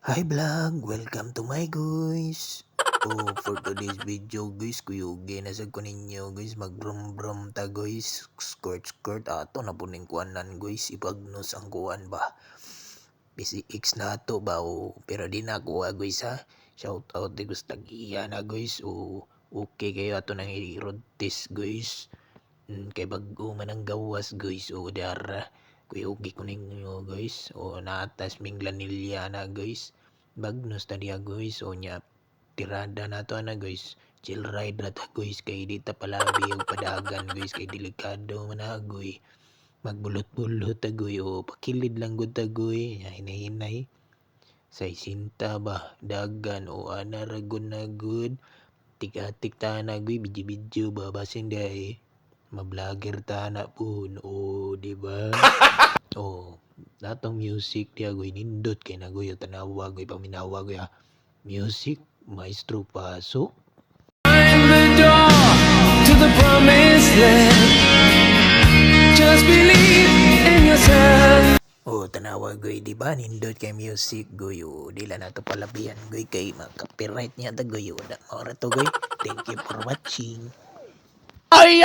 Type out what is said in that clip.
Hi vlog, welcome to my guys. For today's video guys, kuyugi na sa ko ninyo guys, mag brum ta guys, skirt ato na po ning kuanan guys, ipagnos ang kuan ba. PCX na to ba pero di na kuha guys ha. Shout out di gusto tagiya na guys okay kayo ato nang i-road test guys. Kay bago man ang gawas guys dara kuyugi ko ninyo guys naatas ming lanilya na guys. Bagnos ta diya guys nya tirada na to na guys, chill ride ra ta guys kay di ta palabi og padagan guys kay delikado man agoy. Magbulot-bulot ta guy pakilid lang gud ta guy, hinay-hinay sa isinta ba dagan ana ra gud na gud tik-atik ta na guy, bidyo-bidyo ba basin day ma-vlogger ta na pun di ba? Natong music diya goy nindot kay nagoy tanawa goy paminawa goy ha. Music maestro pasok. Find the door to the promised land. Just believe in yourself. Tanawa goy di ba nindot kay music goy dila na to palabihan goy kay copyright niya ta goy da mao ra to goy. Thank you for watching. Ay!